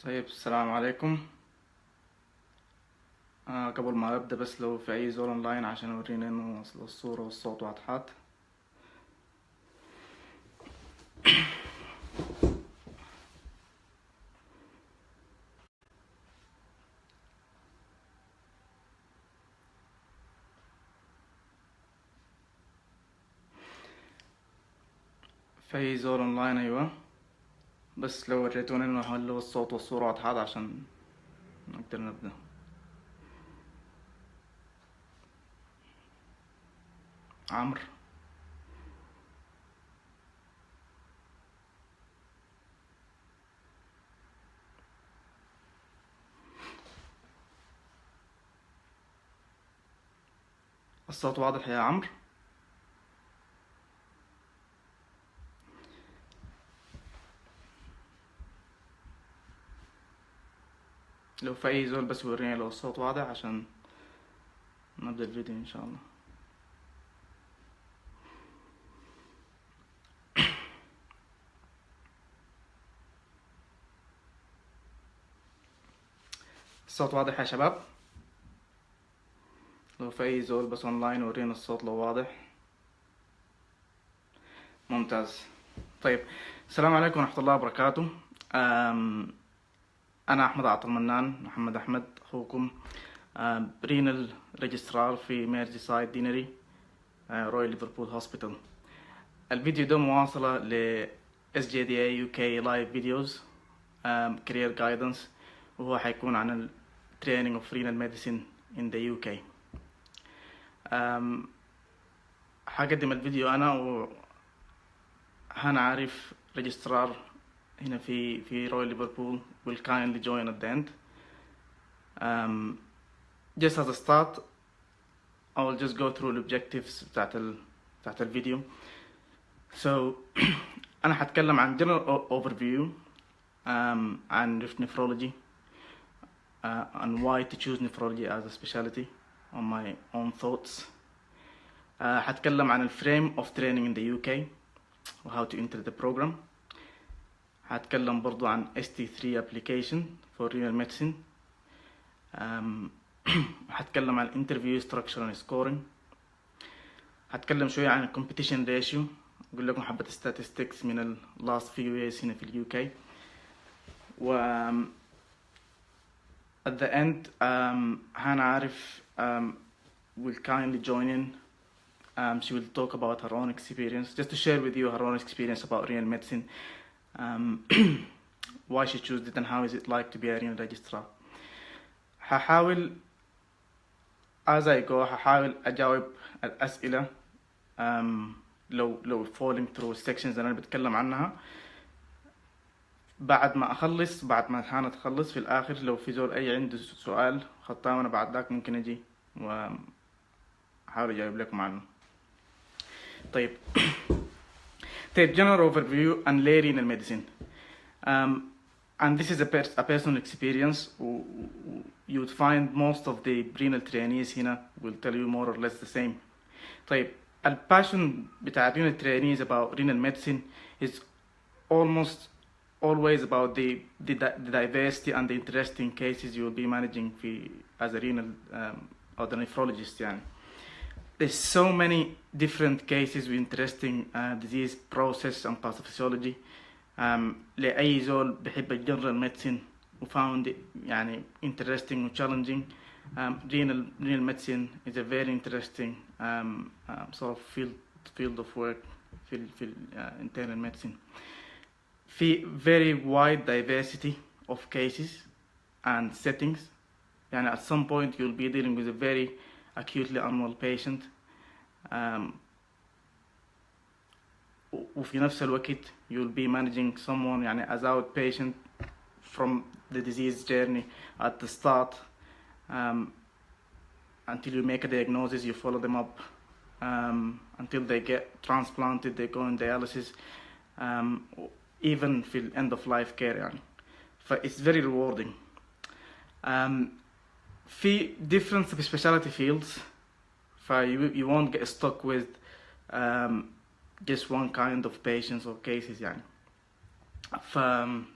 طيب السلام عليكم. قبل ما أبدأ بس لو في أي زول أونلاين عشان أورينا إنه الصورة والصوت واضحات. في أي زول أونلاين أيوة، بس لو وريتوني إنه هل هو الصوت والصورة واضحات عشان نقدر نبدأ. عمرو. الصوت واضح يا عمرو؟ لو في أي زول بس وريني لو الصوت واضح عشان نبدأ الفيديو إن شاء الله. الصوت واضح يا شباب؟ لو في أي زول بس أونلاين ورينا الصوت لو واضح. ممتاز. طيب السلام عليكم ورحمة الله وبركاته. أنا أحمد عطل منان محمد أحمد، أخوكم رينال ريجسترار في ميرسي سايد دينري رويال ليفربول هوسبيتال. الفيديو ده مواصلة ل SJDA UK لايف فيديوز كارير جايدنس، وهو حيكون عن ال Training of Renal Medicine in the UK. حقدم الفيديو أنا وهنا عارف ريجسترار هنا في رويال ليفربول will kindly join at the end. Just as a start I will just go through the objectives بتاعت الفيديو. So أنا حتكلم عن general overview عن nephrology and why to choose nephrology as a specialty on my own thoughts. حتكلم عن frame of training in the UK و how to enter the program. حتكلم برضو عن ST3 application for renal medicine. حتكلم عن interview structure and scoring. حتكلم شوية عن competition ratio، أقول لكم حبة statistics من ال last few years هنا في ال UK. و at the end هانا عارف will kindly join in. She will talk about her own experience, just to share with you her own experience about renal medicine, why she chose it and how is it like to be a renal registrar. هحاول as I go هحاول أجاوب الأسئلة لو falling through sections اللي أنا بتكلم عنها. بعد ما أخلص، بعد ما هانا تخلص في الآخر، لو في زول أي عنده سؤال خطاه أنا بعد ذاك ممكن أجي وأحاول أجاوب لكم عنه. طيب general overview and lay renal medicine. And this is a personal experience. You would find most of the renal trainees هنا will tell you more or less the same. طيب الباشن بتاع renal trainees about renal medicine is almost always about the diversity and the interesting cases you will be managing as a renal or the nephrologist يعني. There's so many different cases with interesting disease process and pathophysiology. لأي زول بحب الجنرال medicine و found it يعني interesting و challenging. Renal medicine is a very interesting sort of field of work في internal medicine. في very wide diversity of cases and settings. يعني at some point you'll be dealing with a very acutely unwell patient. وفي نفس الوقت you'll be managing someone يعني as outpatient from the disease journey at the start until you make a diagnosis, you follow them up until they get transplanted, they go on dialysis, even في end of life care يعني. It's very rewarding. في different specialty fields, you won't get stuck with just one kind of patients or cases يعني.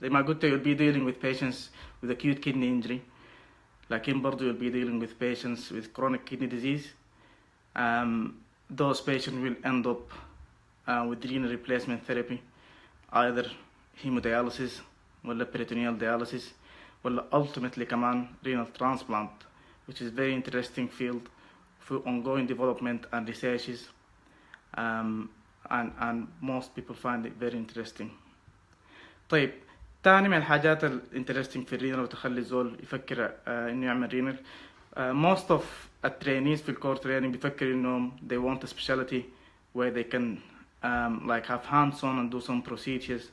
زي ما قلت you'll be dealing with patients with acute kidney injury, لكن برضو you'll be dealing with patients with chronic kidney disease. Those patients will end up with renal replacement therapy, either hemodialysis ولا peritoneal dialysis ولا ultimately كمان renal transplant, which is very interesting field for ongoing development and researches, and most people find it very interesting. طيب تاني من الحاجات الانترستينج في الرينال وتخلي الزول يفكر انه يعمل رينال. Most of الترينيز في الكور تريننج بيفكر انهم they want a specialty where they can like have hands on and do some procedures,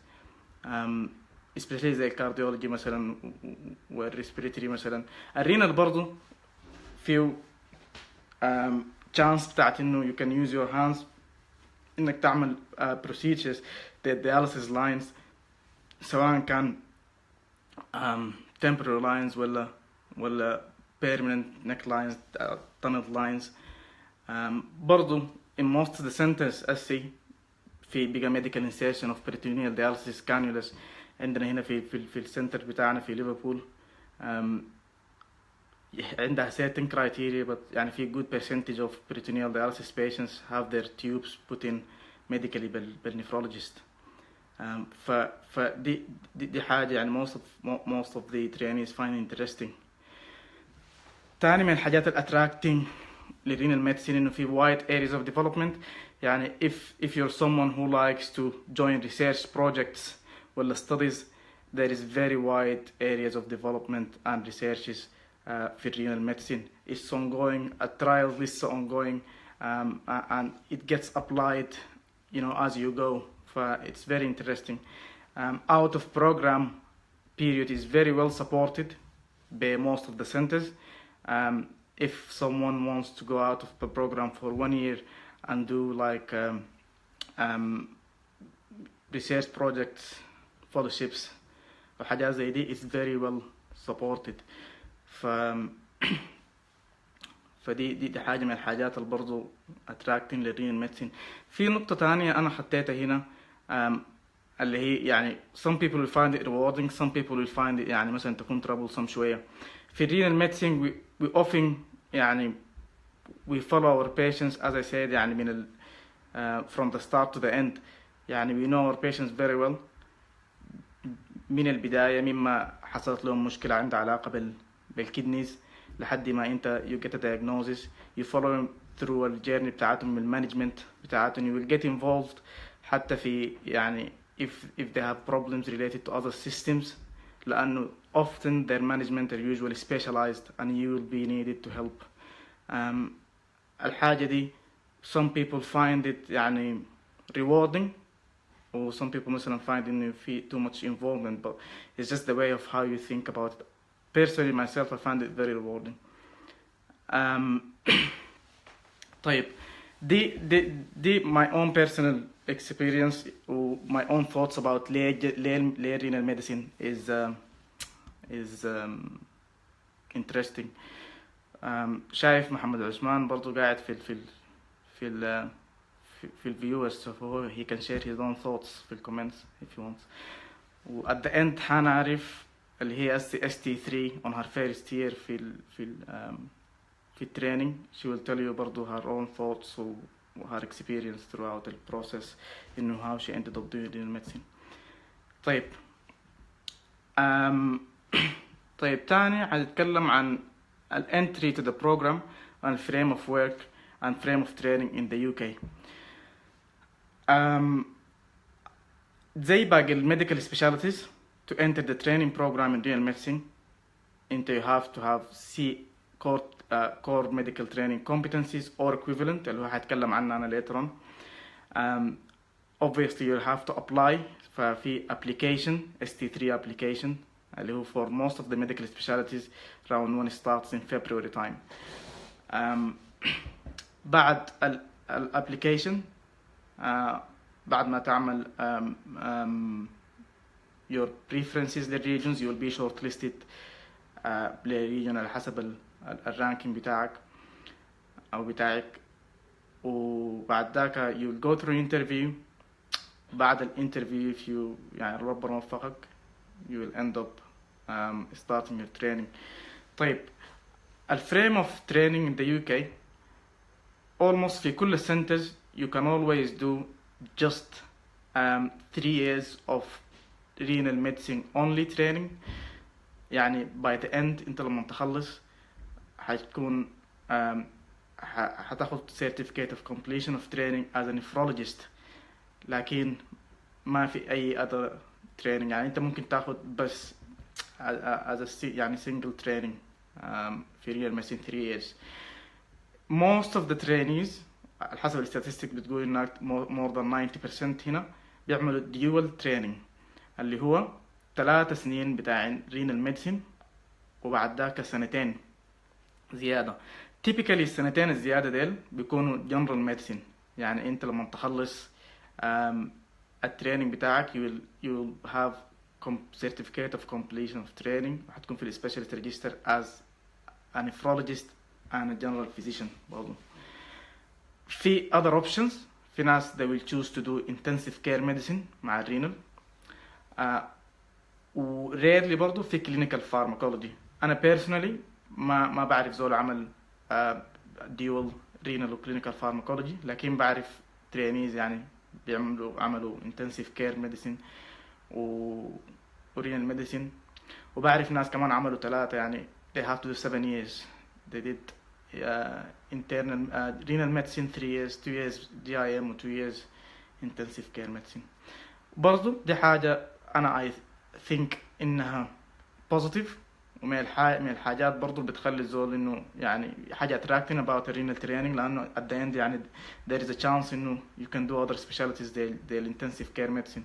especially زي الكارديولوجي مثلا والريسبيريتري مثلا. الرينال برضو فيه chance بتاعت انه you can use your hands انك تعمل procedures the dialysis lines, سواء كان temporary lines ولا permanent neck lines, tunnel lines. برضو in most of the centers SC في بقى medical insertion of peritoneal dialysis cannulas عندنا هنا في السنتر بتاعنا في ليفربول. عندها certain criteria, but يعني في good percentage of peritoneal dialysis patients have their tubes put in medically بالنفرولوجيست. دي حاجة يعني most of the trainees find interesting. تاني من الحاجات attracting للرينال ميديسين إنه في wide areas of development. يعني if you're someone who likes to join research projects ولا studies, there is very wide areas of development and researches في الرينال ميديسين. It's ongoing, a trial is ongoing, and it gets applied, as you go. It's very interesting. Out of program period is very well supported by most of the centers. If someone wants to go out of the program for 1 year and do like research projects, fellowships وحاجات زي دي, it's very well supported. فدي حاجة من الحاجات اللي برضو attracting للرينال ميديسين. في نقطة تانية أنا حطيتها هنا, اللي هي يعني some people will find it rewarding, some people will find it يعني مثلا تكون troublesome شوية. في الرينال ميديسين we often يعني we follow our patients as I said يعني من from the start to the end. يعني we know our patients very well من البداية, مما حصلت لهم مشكلة عندها علاقة بالكدنيز لحد ما انت you get a diagnosis, you follow them through الجيرني بتاعتهم, المانجمنت بتاعتهم, you will get involved حتى في يعني if they have problems related to other systems, لأنه often their management are usually specialized and you will be needed to help. الحاجة دي some people find it يعني rewarding, or some people مثلا find إنه في too much involvement, but it's just the way of how you think about it. Personally myself I find it very rewarding. طيب دي my own personal experience و my own thoughts about ليه renal medicine is interesting. شايف محمد عثمان برضو قاعد في الviewers, so he can share his own thoughts في comments if he wants. و at the end حنعرف اللي هي ST3 on her first year في training. She will tell you برضو her own thoughts و her experience throughout the process إنه how she ended up doing renal medicine. طيب طيب تاني هنتكلم عن entry to the program and frame of work and frame of training in the UK. زي باقي medical specialties, to enter the training program in renal medicine, you have to have core medical training competencies or equivalent اللي هو هتكلم عنه أنا later on. Obviously you have to apply في application, ST3 application اللي هو for most of the medical specialties round 1 starts in February time. بعد application, بعد ما تعمل your preferences للريجنز, you will be shortlisted للريجن على حسب الرانكينج بتاعك أو بتاعك, وبعد ذاك you will go through interview بعد الانترفيو if you يعني ربنا وفقك you will end up starting your training. طيب الفريم of training in the UK almost في كل السنترز you can always do just 3 years of renal medicine only training. يعني by the end انت لما تخلص حتكون هتاخد certificate of completion of training as a nephrologist، لكن ما في اي other training. يعني انت ممكن تاخد بس as a يعني single training في renal medicine 3 years. most of the trainees حسب الستاتستيك بتقول انك more than 90% هنا بيعملوا dual training اللي هو 3 سنين بتاع renal medicine وبعد ذاك سنتين زيادة. typically السنتين الزيادة ديل بيكونوا general medicine. يعني انت لما تخلص التريننج بتاعك you will have certificate of completion of training وحتكون في ال specialist register as a nephrologist and a general physician برضو. في other options في ناس they will choose to do intensive care medicine مع الرينال و rarely برضو في clinical pharmacology. أنا personally ما بعرف زول عمل dual renal و clinical pharmacology، لكن بعرف trainees يعني عملوا intensive care medicine و renal medicine، وبعرف ناس كمان عملوا 3 يعني they have to do 7 years they did internal renal medicine 3 years 2 years GIM و 2 years intensive care medicine. برضو دي حاجة أنا I think إنها positive ومن الحاجات برضو بتخلي الزول إنه يعني حاجة attracting about renal training، لأنه at the end يعني there is a chance إنه you can do other specialties the intensive care medicine.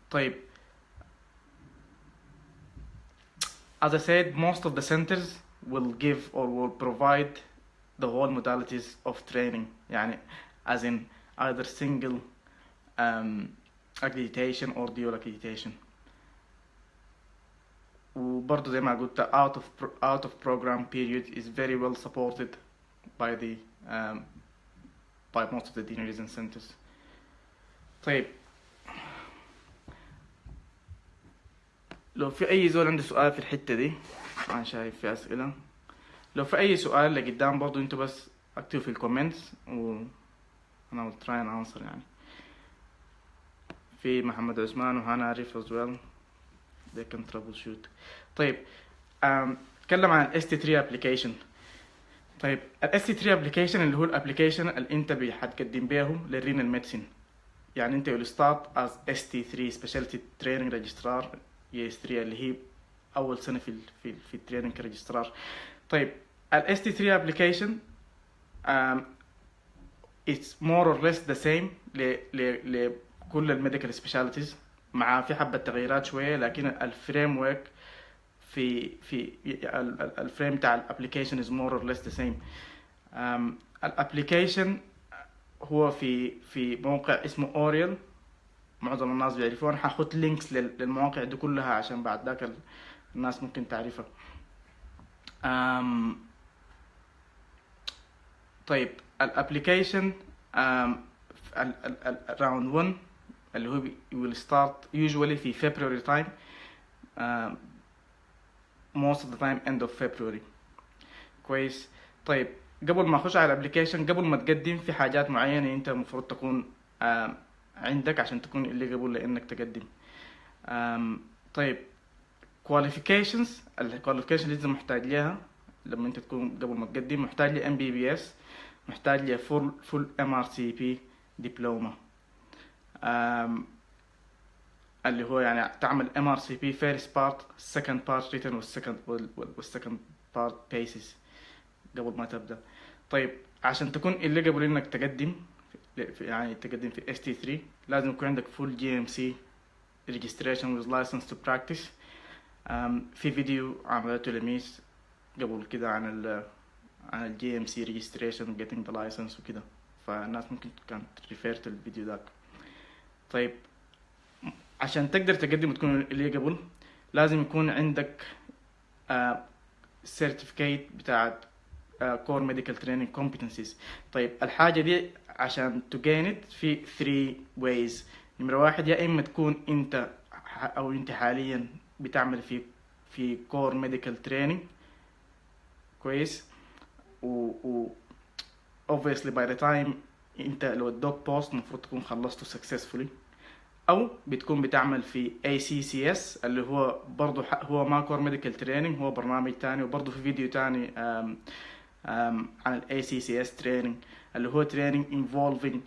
طيب as I said most of the centers will give or will provide the whole modalities of training يعني as in either single accreditation or dual accreditation. وبرضو زي ما قلت out of program period is very well supported by the by most of the deaneries and centers. طيب لو في أي زول عنده سؤال في الحتة دي، أنا شايف في أسئلة، لو في أي سؤال لقدام برضو أنتوا بس اكتبوا في الكومنتس و أنا will try and answer. يعني في محمد عثمان وهانا عارف as well they can troubleshoot. طيب نتكلم عن ال ST3 application. طيب ال ST3 application اللي هو الابليكيشن اللي انت هتقدم بيه للرينال ميديسين. يعني انت will start as ST3 specialty training registrar ES3 اللي هي اول سنه في التريننج كريجسترار. طيب ال ST3 application it's more or less the same لكل الميديكال سبيشاليتيز، مع في حبة تغييرات شوية، لكن الفريم ورك في الفريم بتاع الابليكيشن is more or less the same. الابليكيشن هو في موقع اسمه اوريل، معظم الناس بيعرفون. هاخد لينكس للمواقع دي كلها عشان بعد ذاك الناس ممكن تعرفها. طيب الابليكيشن round 1 اللي هو will start usually في February time, most of the time end of February. كويس. طيب قبل ما اخش على الابليكيشن، قبل ما تقدم في حاجات معينة انت المفروض تكون عندك عشان تكون اللي قبل لانك تقدم. طيب qualifications اللي انت محتاج ليها لما انت تكون قبل ما تقدم، محتاج لي MBBS، محتاج لي full MRCP دبلومة، اللي هو يعني تعمل MRCP first part second part written والsecond part basis قبل ما تبدأ. طيب عشان تكون eligible انك تقدم يعني تقدم في ST3 لازم يكون عندك full GMC registration with license to practice. في فيديو عملته لميس قبل كده عن ال GMC registration getting the license وكده، فالناس ممكن كانت ريفيرت الفيديو ذاك. طيب عشان تقدر تقدم وتكون eligible لازم يكون عندك certificate بتاعت core medical training competencies. طيب الحاجة دي عشان to gain it في 3 ways. نمرة واحد، يا إما تكون أنت أو أنت حاليا بتعمل في core medical training كويس، و obviously by the time أنت لو الدوك بوست المفروض تكون خلصته successfully، أو بتكون بتعمل في ACCS اللي هو برضو هو ما core medical training، هو برنامج تاني، وبرضو في فيديو تاني عن ال ACCS training اللي هو training involving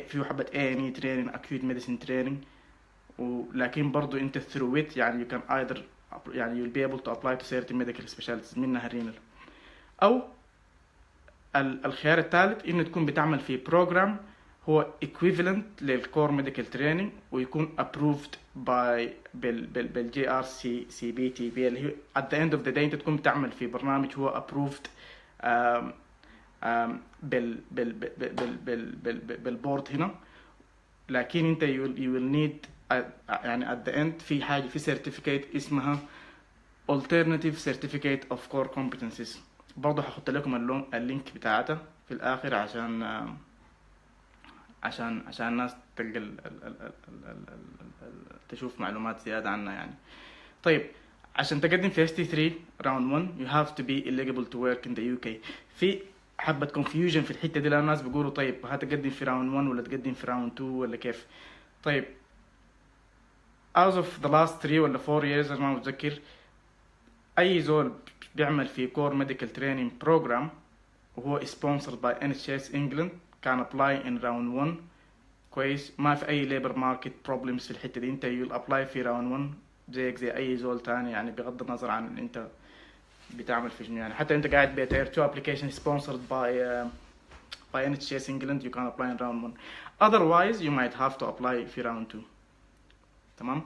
في حبة A&E training acute medicine training. ولكن برضو انت through it يعني you can either يعني you'll be able to apply to certain medical specialties منها الرينال. أو الخيار الثالث إنه تكون بتعمل في program هو equivalent للcore medical training ويكون approved by بال JRCBTP اللي هي at the end of the day انت تكون بتعمل في برنامج هو approved بالبورد هنا. لكن انت you will need يعني at the end في حاجة في certificate اسمها alternative certificate of core competencies. برضو هحط لكم اللينك بتاعتها في الآخر عشان الناس تلقى تشوف معلومات زيادة عنها يعني. طيب عشان تقدم في ST3 round 1 you have to be eligible to work in the UK. في حبة confusion في الحتة دي، لأن الناس بيقولوا طيب هتقدم في round 1 ولا تقدم في round 2 ولا كيف؟ طيب as of the last 3 ولا 4 years أنا ما متذكر، أي زول بيعمل في core medical training program وهو sponsored by NHS England كان apply in round 1 كويس، ما في أي labor market problems في الحتة دي. أنت you'll apply في round 1 زيك زي أي زول تاني يعني، بغض النظر عن أنت بتعمل في شنو يعني. حتى أنت قاعد بتاير 2 application sponsored by NHS England you can apply in round 1. otherwise you might have to apply في round 2. تمام.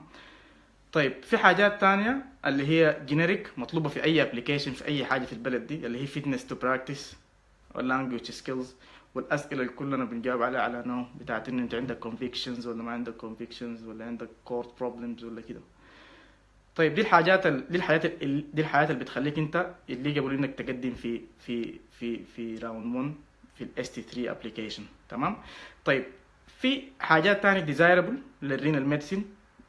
طيب في حاجات تانية اللي هي generic مطلوبة في أي application في أي حاجة في البلد دي، اللي هي fitness to practice و language skills، والأسئلة اللي كلنا بنجاوب عليها على نوع بتاعت إن أنت عندك convictions ولا ما عندك convictions ولا عندك court problems ولا كده. طيب دي الحاجات اللي بتخليك أنت اللي قبل إنك تقدم في round 1 في ال ST3 application. تمام. طيب في حاجات تانية desirable للرينال medicine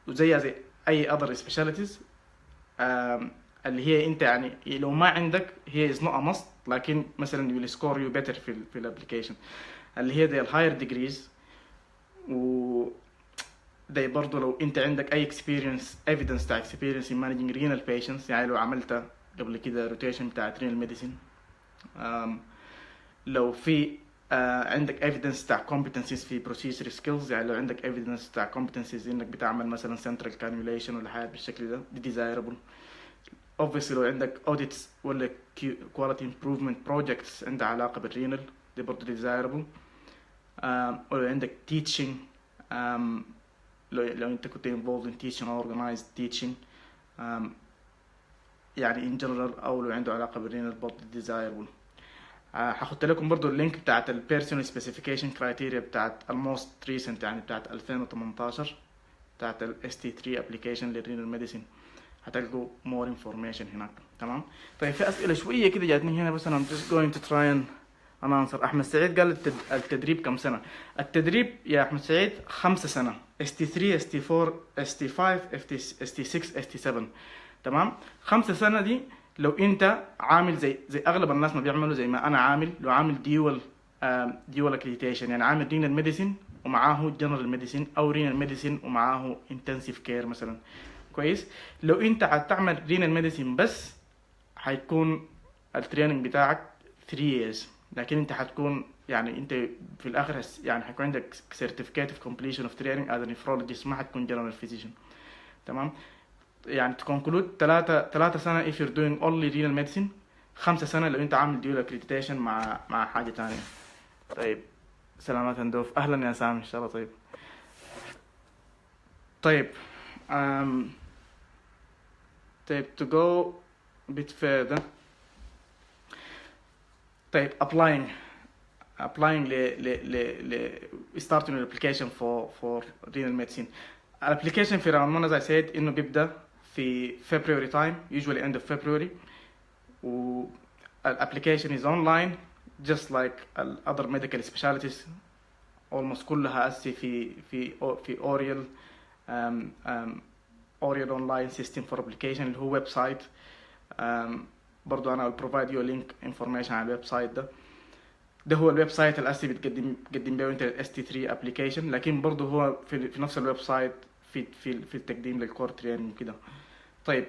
وزيها زي أي other specialties اللي هي أنت يعني لو ما عندك هي is not a must، لكن مثلا will score you better في الابليكيشن اللي هي زي الهاير ديجريز. و ده برضو لو انت عندك اي evidence بتاع experience in managing renal patients، يعني لو عملت قبل كده روتيشن بتاع renal medicine، لو في عندك evidence بتاع competencies في procedure skills، يعني لو عندك evidence بتاع competencies انك بتعمل مثلا central cannulation ولا حاجه بالشكل ده، دي desirable. obviously لو عندك audits ولا quality improvement projects عندها علاقة بالرينال دي برضو desirable. ولو عندك teaching لو انت كنت involved in teaching or organized teaching يعني in general، او لو عنده علاقة بالرينال برضو desirable. هحط لكم برضو اللينك بتاعت ال personal specification criteria بتاعت most recent يعني بتاعت 2018 بتاعت ال ST3 application للرينال medicine، هتلقوا more information هناك. تمام. طيب في أسئلة شوية كده جاتني هنا بس أنا just going to try and answer. أحمد سعيد قال التدريب كم سنة؟ التدريب يا أحمد سعيد 5 سنة، ST3 ST4 ST5 ST6 ST7. تمام. 5 سنة دي لو أنت عامل زي أغلب الناس ما بيعملوا زي ما أنا عامل، لو عامل dual accreditation يعني عامل renal medicine ومعاه general medicine، أو renal medicine ومعاه intensive care مثلا. كويس. لو انت هتعمل رينال ميديسين بس هيكون التريننج بتاعك 3 years، لكن انت هتكون يعني انت في الاخر يعني هيكون عندك certificate of completion of training as a nephrologist، ما هتكون general physician. تمام. يعني to conclude 3 سنة if you're doing only renal medicine، 5 سنة لو انت عامل dual accreditation مع حاجة تانية. طيب سلامات هندوف، اهلا يا سامي ان شاء الله. طيب طيب to go a bit further. طيب applying starting an application for renal medicine. application في round 1 as I said إنه بيبدأ في February time usually end of February، و application is online just like other medical specialties almost كلها أسي في Oriel Oriel online system for application اللي هو ويب سايت. برضو أنا will provide you a link information على الويب سايت ده هو الويب سايت الأسي بتقدم به انت ST3 application، لكن برضو هو في نفس الويب سايت في التقديم للكور تريننج وكده. طيب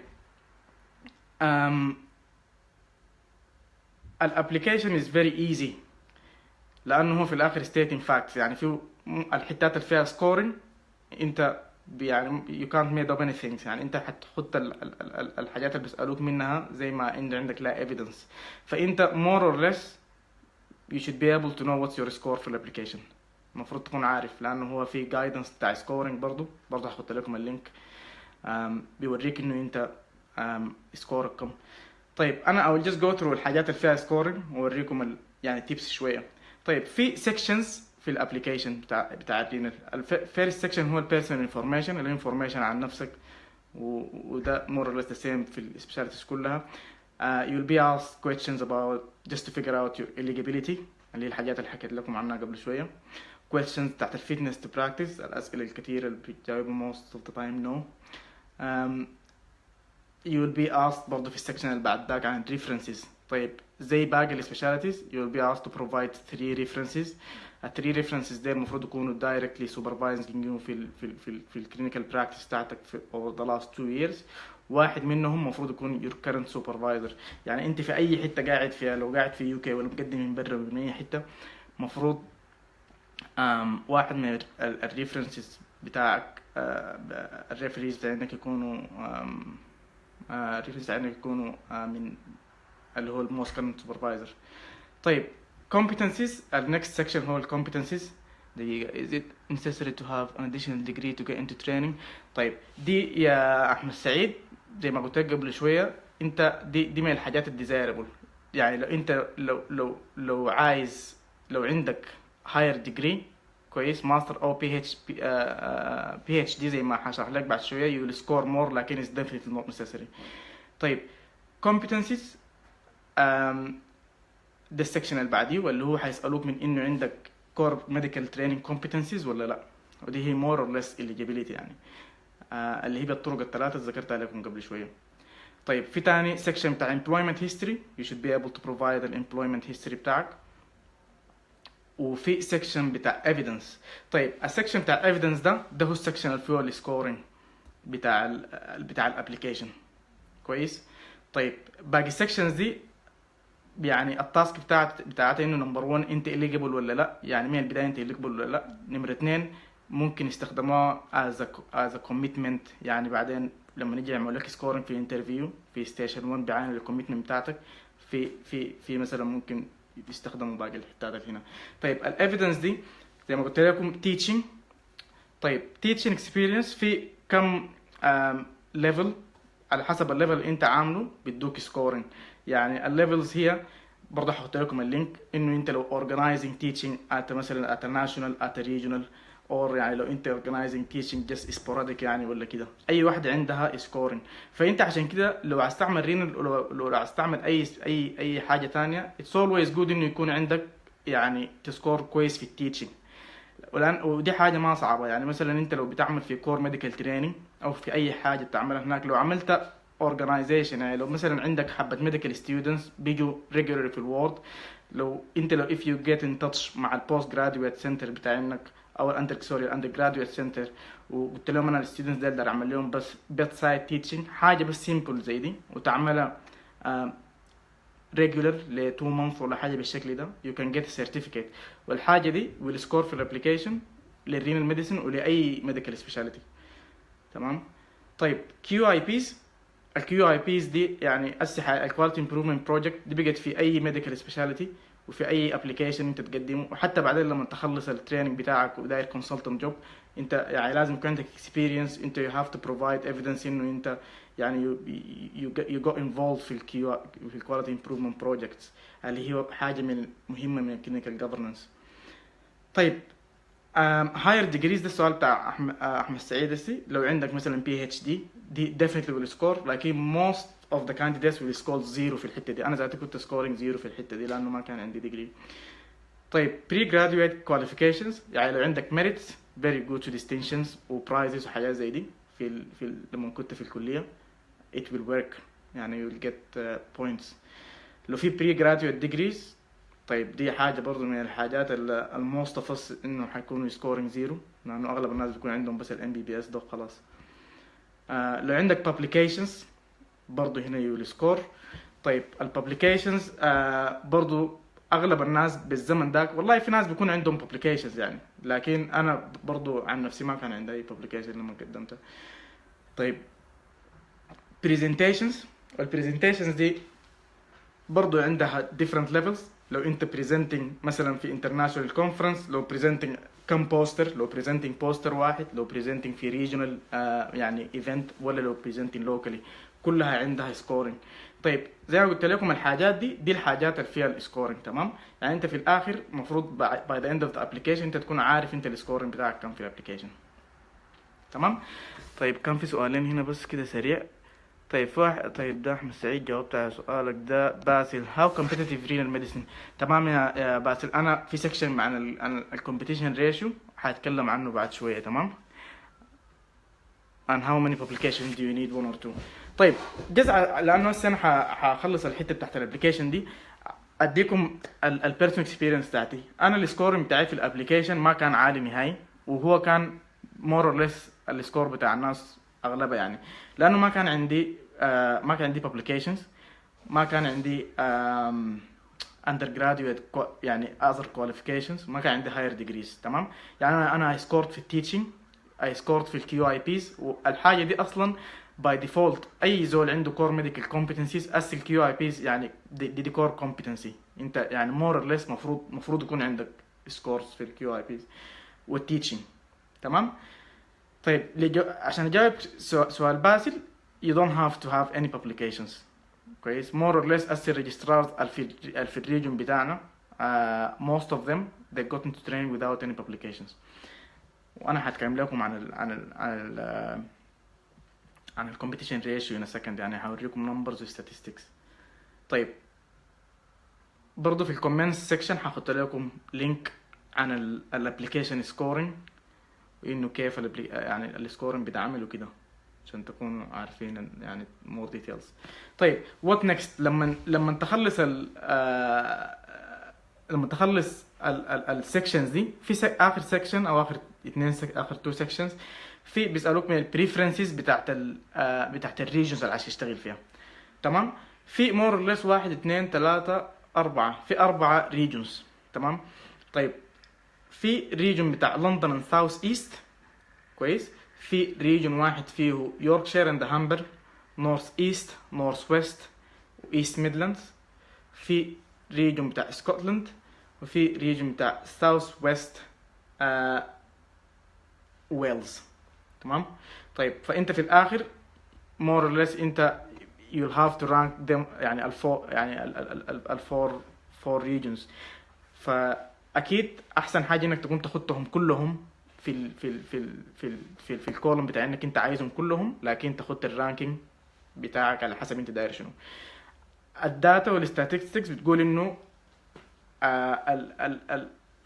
الابليكيشن is very easy لأنه هو في الآخر stating facts، يعني في الحتات اللي فيها scoring انت يعني you can't make up anything، يعني انت حتحط الحاجات اللي بيسألوك منها زي ما انت عندك لا evidence، فانت more or less you should be able to know what's your score في الابليكيشن. المفروض تكون عارف لأنه هو في guidance بتاع scoring برضو هحط لكم اللينك بيوريك انه انت سكورك كم. طيب انا I will just go through الحاجات اللي فيها scoring واوريكم يعني tips شوية. طيب في sections في الابليكيشن بتاع رينال. الفيرست سيكشن هو البيرسونال انفورميشن، الانفورميشن عن نفسك وده more or less the same في السبيشاليتيز كلها. You'll be asked questions about just to figure out your eligibility اللي هي الحاجات اللي حكيت لكم عنها قبل شوية. questions تحت الفيتنس to practice، الأسئلة الكثيرة اللي بتجاوبوا most of the time no. You will be asked برضه في السكشن اللي بعد ذاك عن references. طيب زي باقي السبيشاليتيز you will be asked to provide 3 references. ال 3 references دي المفروض يكونوا directly supervising you في الكلينيكال براكتس بتاعتك في over the last 2 years. واحد منهم المفروض يكون your current supervisor، يعني انت في اي حته قاعد فيها، لو قاعد في UK ولا مقدم من برا من اي حته، مفروض واحد من الريفرنسز بتاعك الريفريز بتاعك يكونوا ريفرنس عندك يكونوا من اللي هو الموست كارنت سوبرفايزر. طيب competencies، النكست سيكشن هو competencies. is it necessary to have an additional degree to get into training؟ طيب دي يا احمد سعيد زي ما قلت لك قبل شويه، انت دي من الحاجات الديزايربل، يعني لو انت لو عايز لو عندك higher degree كويس ماستر او بي اتش دي زي ما هشرح لك بعد شويه you will score more، لكن it's definitely not necessary. طيب competencies ده السكشن اللي بعديه واللي هو هيسألوك من انه عندك core medical training competencies ولا لا، ودي هي more or less eligibility يعني اللي هي بالطرق الثلاثة اللي ذكرتها لكم قبل شوية. طيب في تاني سكشن بتاع employment history you should be able to provide the employment history بتاعك. وفي سكشن بتاع evidence. طيب السكشن بتاع evidence ده هو السكشن اللي فيه السكورينج بتاع الابليكيشن كويس. طيب باقي السكشنز دي يعني التاسك بتاعتها انه نمبر 1 انت eligible ولا لا، يعني من البدايه انت eligible ولا لا. نمرة 2 ممكن يستخدموها as a commitment، يعني بعدين لما نيجي يعملوا لك سكورينج في انترفيو في ستيشن 1 بيعاينوا الكوميتمنت بتاعتك في مثلا ممكن يستخدموا باقي الحتات هنا. طيب الايفيدنس دي زي ما قلت لكم teaching. طيب teaching experience في كم ليفل، على حسب الليفل اللي انت عامله بيدوك سكورينج. يعني الليفلز هي برضه هحط لكم اللينك انه انت لو organizing teaching at مثلا at a national at a regional or يعني لو انت organizing teaching just sporadic يعني ولا كده، اي واحده عندها سكورينج. فانت عشان كده لو هتستعمل رينال لو هتستعمل اي حاجه تانية it's always good انه يكون عندك يعني تسكور كويس في التيتشنج. ودي حاجه ما صعبه، يعني مثلا انت لو بتعمل في كور ميديكال تريننج او في اي حاجه بتعملها هناك، لو عملت organization يعني لو مثلا عندك حبه ميديكال ستودنتس بيجوا regularly في الوورد، لو if you get in touch مع البوست جراديويت سنتر بتاعك او الاندر جراديويت سنتر وقلت لهم انا الستودنتس ده اقدر اعمل لهم بس بيت سايد تيتشنج حاجه بس سيمبل زي دي وتعملها regular ل 2 months ولا حاجه بالشكل ده you can get a certificate، والحاجه دي will score في الابليكيشن للرينال ميديسن ولاي ميديكال سبيشاليتي. تمام. طيب الكيو اي بيز دي يعني الكواليتي امبروفمنت بروجكت دي بقت في اي ميديكال سبيشاليتي وفي اي ابليكيشن انت تقدمه، وحتى بعدين لما تخلص التريننج بتاعك وداير كونسلتنت جوب انت يعني لازم يكون عندك اكسبيرينس، انت يو هاف تو بروفايد ايفيدنس انه انت يعني يو جو انفولد في الكواليتي امبروفمنت بروجكتس اللي هي حاجه من مهمه من الكلينيكال جفرنس. طيب higher degrees ده السؤال بتاع احمد سعيد هسي. لو عندك مثلا PhD دي definitely will score، لكن most of the candidates will score zero في الحته دي. انا ذاتي كنت scoring zero في الحته دي لانه ما كان عندي degree. طيب pre-graduate qualifications يعني لو عندك merits very good to distinctions و prizes وحاجات زي دي لما كنت في الكليه it will work يعني you'll get points. لو في pre-graduate degrees طيب دي حاجة برضو من الحاجات الموست اوف انه حيكونوا سكورينج زيرو، لانه اغلب الناس بيكون عندهم بس الMBBS ده خلاص. لو عندك publications برضو هنا يو سكور. طيب الببليكيشنز برضو اغلب الناس بالزمن داك والله في ناس بيكون عندهم publications يعني، لكن انا برضو عن نفسي ما كان عندي اي publication لما قدمتها. طيب presentations، والpresentations دي برضو عندها different levels. لو انت presenting مثلا في international conference، لو presenting كم بوستر، لو presenting بوستر واحد، لو presenting في regional يعني event، ولا لو presenting locally، كلها عندها scoring. طيب زي ما قلت لكم الحاجات دي الحاجات اللي فيها السكورينج تمام. يعني انت في الاخر المفروض by the end of the application انت تكون عارف انت السكورينج بتاعك كم في الابلكيشن تمام. طيب كان في سؤالين هنا بس كده سريع. طيب ده احمد سعيد جاوبت على سؤالك ده. باسل how competitive renal medicine. تمام يا باسل، انا في سكشن عن الكومبيتيشن ريشيو هتكلم عنه بعد شويه تمام. and how many publications do you need 1 or 2. طيب جزء لانه هسه انا هخلص الحته بتاعت الابلكيشن دي اديكم البيرسونال اكسبيرينس بتاعتي. انا السكور بتاعي في الابلكيشن ما كان عالي نهائي، وهو كان مور اور ليس السكور بتاع الناس اغلبها يعني، لانه ما كان عندي publications، ما كان عندي undergraduate يعني other qualifications، ما كان عندي higher degrees تمام. يعني انا scored في التيتشنج، I scored في QIPs، والحاجه دي اصلا باي ديفولت اي زول عنده كور ميديكال كومبتنسيز اس QIPs يعني دي كور كومبتنسي. انت يعني مور اور ليس مفروض يكون عندك سكورز في QIPs والتيتشنج تمام. طيب عشان اجاوب سؤال باسل you don't have to have any publications كويس. more or less as registrars في الريجن بتاعنا most of them they got into training without any publications. وانا هتكلم لكم عن الكومبيتيشن ريشيو in a second، يعني هوريكم numbers و statistics. طيب برضو في الكومنتس سيكشن هحط لكم لينك عن الابلكيشن سكورينج، وانه كيف يعني السكورينج بيتعمل وكده عشان تكونوا عارفين يعني more details. طيب what next لما تخلص السكشنز دي في اخر سكشن او اخر تو سكشنز في بيسالوك من البريفرنسز بتاعت الريجنز اللي عايز تشتغل فيها تمام. في مور اور ليس 1 2 3 4 في 4 ريجنز تمام. طيب في ريجن بتاع لندن اند ساوث ايست كويس. في ريجن واحد فيه يوركشير اند هامبر، نورث ايست، نورث ويست، وايست ميدلاندز. في ريجن بتاع اسكتلند، وفي ريجن بتاع ساوث ويست ويلز تمام. طيب فانت في الاخر more or less انت you'll have to rank them يعني الفور regions. فاكيد احسن حاجه انك تكون تاخدهم كلهم في الكولوم بتاع انك انت عايزهم كلهم، لكن تاخد الرانكينج بتاعك على حسب انت داير شنو. الداتا والستاتستكس بتقول انه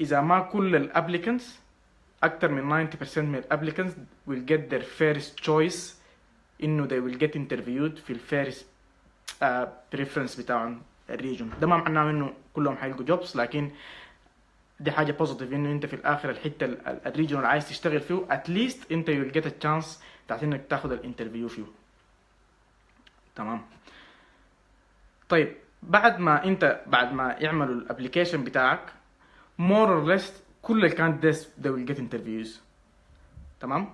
اذا ما كل الابليكانتس اكتر من 90% من الابليكانتس will get their first choice انه they will get interviewed في الفيرست preference بتاعهم الريجن. ده ما معناه انه كلهم حيلقوا جوبس، لكن دي حاجه بوزيتيف انه انت في الاخر الحته الريجن اللي عايز تشتغل فيه اتليست انت you'll get a chance بتاعت انك تاخد الانترفيو فيه تمام. طيب بعد ما يعملوا الابليكيشن بتاعك more or less كل الكانديديتس they will get interviews تمام.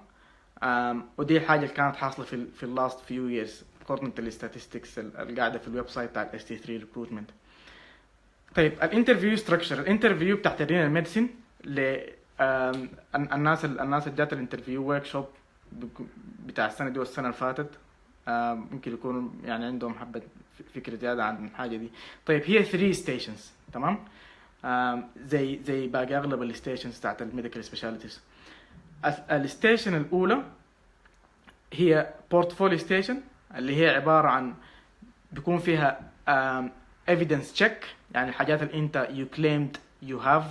ودي الحاجه اللي كانت حاصله في last few years according to the statistics اللي قاعده في الويب سايت بتاع ST3 recruitment. طيب الانترفيو ستراكشر، الانترفيو بتاعت الرينال ميديسين الناس اللي جات الانترفيو ورك شوب بتاع السنه دي والسنه اللي فاتت ممكن يكونوا يعني عندهم حبه فكره زياده عن الحاجه دي. طيب هي 3 ستيشنز تمام. زي باقي اغلب الستيشنز بتاعت الميديكال سبيشاليتيز. الستيشن الاولى هي بورتفوليو ستيشن، اللي هي عباره عن بيكون فيها evidence check، يعني الحاجات اللي انت you claimed you have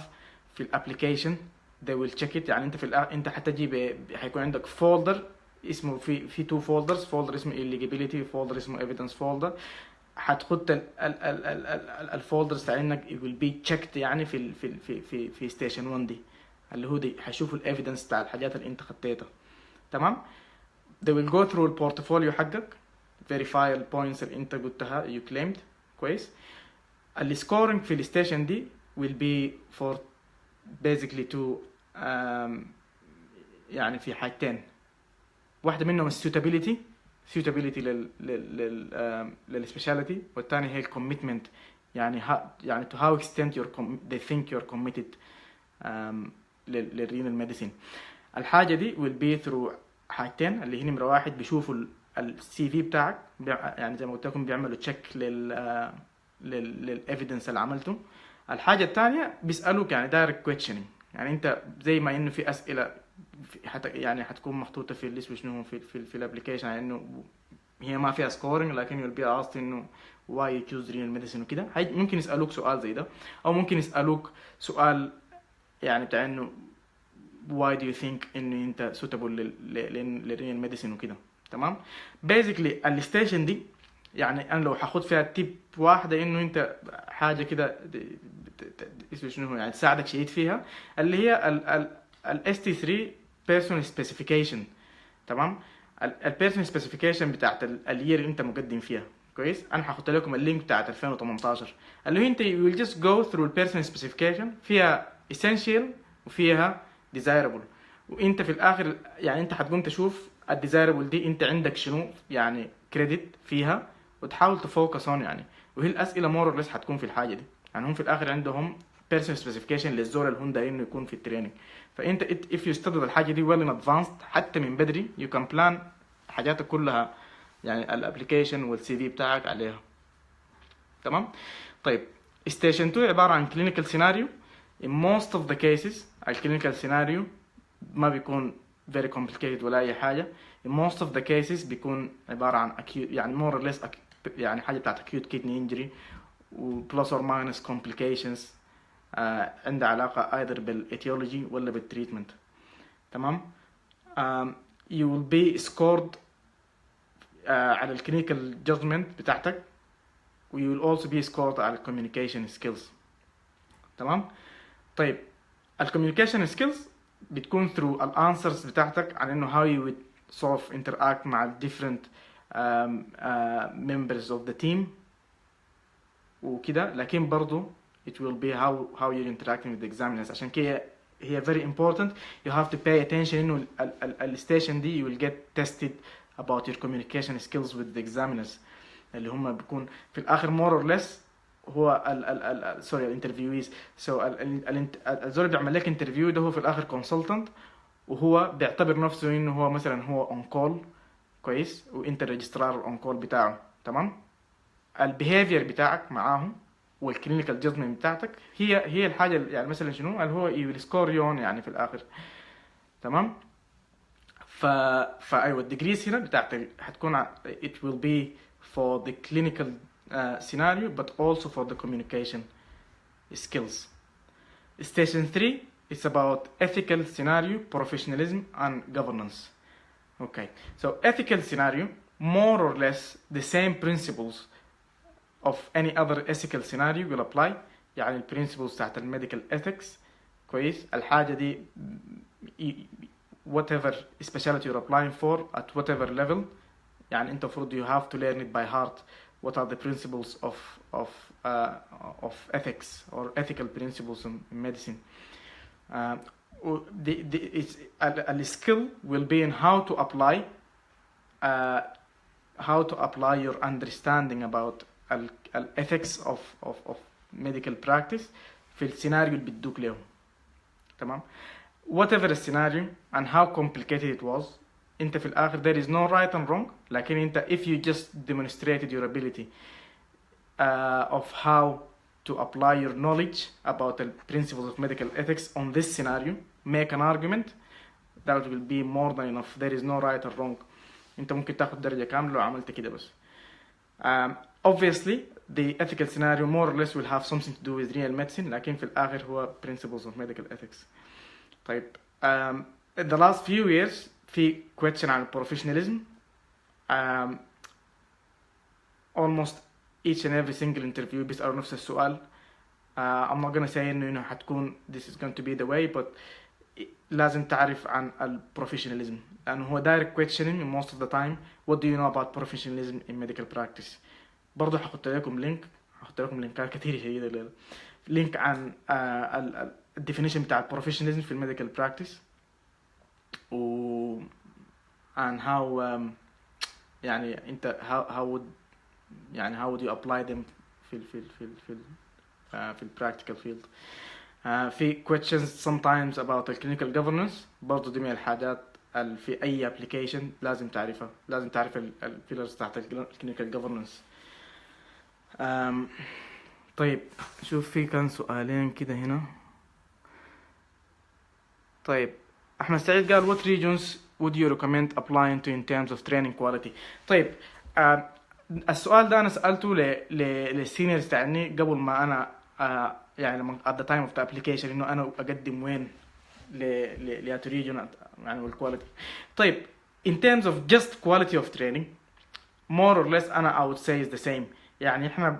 في الابلكيشن they will check it. يعني انت انت حتجي حيكون عندك فولدر اسمه في تو فولدرز، فولدر اسمه eligibility، فولدر اسمه evidence folder. حتحط الفولدرز تاع انك it will be checked يعني في ستيشن 1 دي، اللي هو دي حيشوفوا الايفيدنس بتاع الحاجات اللي انت خطيتها. تمام. they will go through البورتفوليو حقك، verify البوينتس اللي انت قلتها you claimed. كويس. السكورينج في الستيشن دي will be for basically two يعني في حاجتين، واحدة منهم suitability للسبيشاليتي، والثاني هي الكوميتمنت، يعني يعني to how extent they think you're committed للرينال ميديسين. الحاجة دي will be through حاجتين، اللي هي نمرة واحد بيشوفوا السي في بتاعك، يعني زي ما قلت لكم بيعملوا تشيك للإيفيدنس اللي عملته. الحاجة الثانية بيسألوك يعني دايركت كويشنينج، يعني انت زي ما انه في اسئله يعني حتكون محطوطه في الليست شنو في الابلكيشن، يعني انه هي ما فيها سكورينج، لكن يو بي asked انه why you choose renal medicine وكده. ممكن يسالوك سؤال زي ده، او ممكن يسالوك سؤال يعني بتاع انه why do you think انه انت suitable للرينال ميديسين وكده. تمام. بيزيكلي الستيشن دي يعني انا لو هاخد فيها تيب واحده انه انت حاجه كده اسمه شنو يعني تساعدك شديد فيها، اللي هي ال ST3 personal specification. تمام. ال personal specification بتاعت الير اللي انت مقدم فيها. كويس. انا هحط لكم اللينك بتاعت 2018 اللي هو انت you will just go through ال personal specification، فيها essential وفيها desirable، وانت في الاخر يعني انت هتقوم تشوف الديزايربل دي انت عندك شنو يعني كريدت فيها، وتحاول تفوكس اون يعني. وهي الاسئله مور اور ليس هتكون في الحاجه دي، يعني هم في الاخر عندهم بيرسونال سبيسيفيكيشن للزول اللي هم دايرين انه يكون في التريننج. فانت if you study الحاجه دي well in advanced حتى من بدري you can plan حاجاتك كلها، يعني الابلكيشن والسي في بتاعك عليها. تمام. طيب ستيشن 2 عباره عن clinical scenario. in most of the cases الكلينيكال سيناريو ما بيكون very complicated ولا اي حاجه. in most of the cases بيكون عباره عن acute يعني more or less يعني حاجه بتاعت acute kidney injury و plus or minus complications عندها علاقه either بالاتيولوجي ولا بالتريتمنت. تمام. you will be scored على الكلينيكال judgment بتاعتك، و you will also be scored على communication skills. تمام. طيب الكوميونيكيشن سكيلز بتكون through الانسرز بتاعتك عن انه how you would sort of interact مع different members of the team وكده، لكن برضو it will be how you're interacting with the examiners. عشان كده هي very important. you have to pay attention انه الستيشن دي you will get tested about your communication skills with the examiners اللي هم بيكون في الاخر more or less هو سوري الانترفيويز. الزول بيعمل لك انترفيو ده هو في الاخر كونسلتنت، وهو بيعتبر نفسه انه هو مثلا هو اون كول. كويس. وانت الريجسترار اون كول بتاعه. تمام. البيهيفير بتاعك معاهم والكلينيكال جادجمنت بتاعتك هي الحاجه يعني مثلا شنو اللي هو يو سكور يون يعني في الاخر. تمام. فايوه الديجريز هنا بتاعتك هتكون it will be for the clinical scenario but also for the communication skills. Station 3 is about ethical scenario, professionalism and governance. Okay, so ethical scenario more or less the same principles of any other ethical scenario will apply. يعني ال principles تحت ال medical ethics. كويس. الحاجة دي whatever specialty you're applying for at whatever level يعني انت المفروض you have to learn it by heart. What are the principles of ethics or ethical principles in medicine? The skill will be in how to apply your understanding about ethics of medical practice في السيناريو اللي بتدوك له. تمام. Whatever the scenario and how complicated it was, انت في الاخر there is no right and wrong. لكن انت if you just demonstrated your ability of how to apply your knowledge about the principles of medical ethics on this scenario, make an argument, that will be more than enough. There is no right or wrong. انت ممكن تاخد درجة كاملة لو عملت كده بس. Obviously the ethical scenario more or less will have something to do with renal medicine, لكن في الآخر هو principles of medical ethics. طيب in the last few years في question عن professionalism. Almost each and every single interview بيسألوا نفس السؤال. I'm not gonna say إنه حتكون this is going to be the way, but لازم تعرف عن professionalism لأنه هو direct questioning most of the time. What do you know about professionalism in medical practice؟ برضو هحط لكم لينكات كتير شديدة لينك عن definition بتاع professionalism في medical practice و and how يعني انت how would you apply them في practical field. في questions sometimes about the clinical governance. برضو دي من الحاجات اللي في أي application لازم تعرفها. لازم تعرف البيلرز تحت clinical governance. طيب شوف في كان سؤالين كده هنا. طيب أحمد سعيد قال what regions would you recommend applying to in terms of training quality؟ طيب السؤال ده أنا سألته للسينيورز تاعني قبل ما أنا يعني at the time of the application إنه أنا أقدم وين لأتو region يعني والquality. طيب in terms of just quality of training more or less أنا I would say is the same. يعني إحنا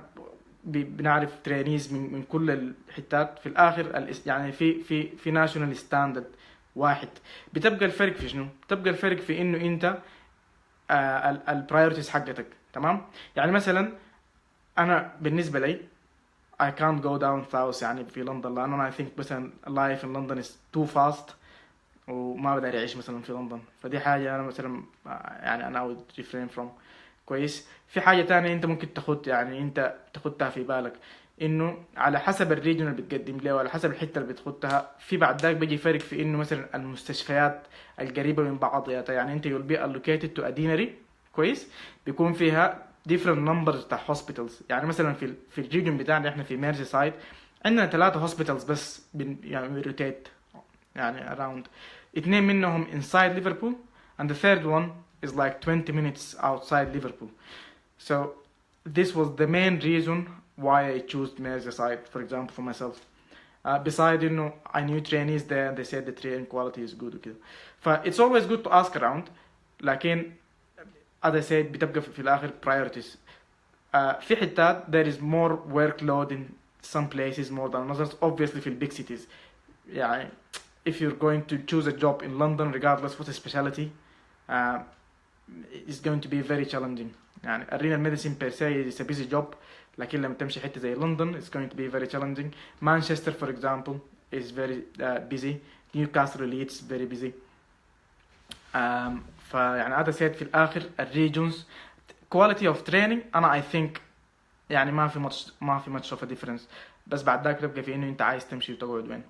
بنعرف trainees من كل الحتات في الآخر يعني في national standard واحد. بتبقى الفرق في شنو؟ بتبقى الفرق في إنه أنت البرايورتيز حقتك تمام. يعني مثلا أنا بالنسبة لي I can't go down south يعني في لندن لأنه أنا I think مثلا life in London is too fast وما بقدر أعيش مثلا في لندن. فدي حاجة أنا مثلا يعني أنا would refrain from. كويس. في حاجة تانية أنت ممكن أنت تاخدها في بالك إنه على حسب الريجن اللي بتقدم له وعلى حسب الحتة اللي بتخدها في بعد ذاك بيجي فرق في إنه مثلا المستشفيات القريبة من بعضها يعني أنت you'll be allocated to a deanery كويس بيكون فيها different numbers بتاع hospitals. يعني مثلا في الريجن بتاعنا إحنا في ميرسي سايد عندنا 3 hospitals بس يعني rotate يعني around 2 منهم inside Liverpool and the third one is like 20 minutes outside Liverpool. So this was the main reason why I chose Merseyside, for example, for myself. Besides, I knew trainees there and they said the training quality is good. Okay. It's always good to ask around. لكن as I said بتبقى في الآخر priorities. في حتات there is more workload in some places more than others. Obviously في big cities. يعني if you're going to choose a job in London regardless what the specialty it's going to be very challenging. يعني renal medicine per se is a busy job لكن لما تمشي حتة زي لندن it's going to be very challenging. Manchester for example is very busy. Newcastle Leeds very busy. فيعني هذا سيد في الآخر الريجونز quality of training أنا I think يعني ما في much of a difference. بس بعد ذاك تبقى في إنه أنت عايز تمشي وتقعد وين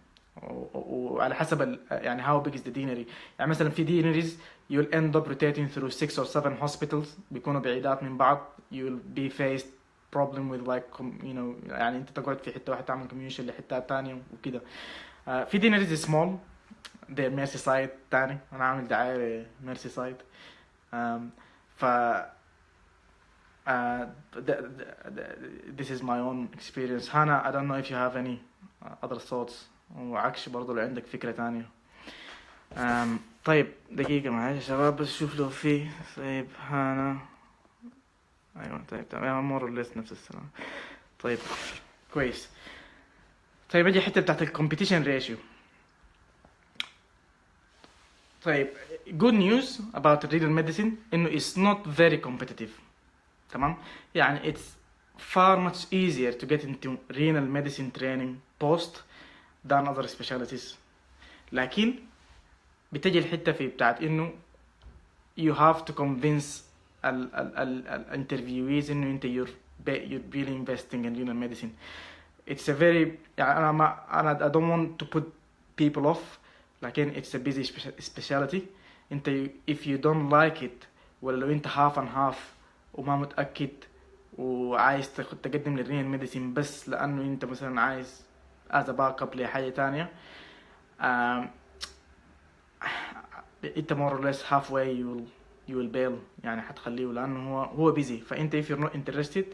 وعلى حسب يعني how big is the deanery. يعني مثلا في deaneries you'll end up rotating through 6 or 7 hospitals بيكونوا بعيدات من بعض. you'll be faced problem with like يعني انت تقعد في حتة واحدة تعمل communication لحتات تانية وكده. في deaneries small they're Merseyside تاني انا عامل دعاية Merseyside. ف this is my own experience. هانا I don't know if you have any other thoughts وعكش برضو لو عندك فكرة تانية. طيب دقيقة معايا يا شباب بس شوف لو في طيب هانا ايوه طيب تمام مور ليست نفس السلام. طيب كويس. طيب اجي حتة بتاعت الكومبيتيشن ريشيو. طيب good news about renal medicine انه it's not very competitive تمام. يعني it's far much easier to get into renal medicine training post than other specialties. لكن بتجي الحتة في بتاعت إنه you have to convince interviewees إنه أنت you're really investing in renal medicine. It's a very يعني أنا I don't want to put people off لكن it's a busy specialty. أنت if you don't like it ولا لو أنت half and half وما متأكد وعايز تقدم للرينال ميديسين بس لانه انت مثلا عايز از باك اب لحاجه تانية، انت more or less halfway you will bail، يعني حتخليه لانه هو busy. فانت if you're not interested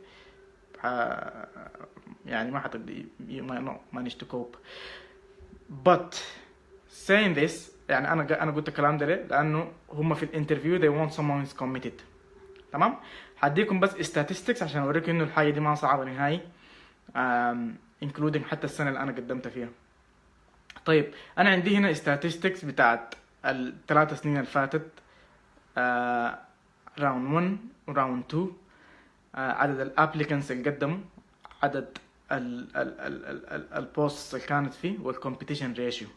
يعني ما حتقدر you might not manage to cope. but saying this يعني انا قلت الكلام ده ليه؟ لانه هم في الانترفيو they want someone who's committed. تمام. هديكم بس statistics عشان اوريكم انه الحاجه دي ما صعبه نهائي، including حتى السنه اللي انا قدمت فيها. طيب انا عندي هنا statistics بتاعت ال3 سنين اللي فاتت، راوند 1 وراوند 2، عدد الابليكانس اللي قدموا، عدد البوست اللي كانت فيه، والكومبيتيشن ريشيو.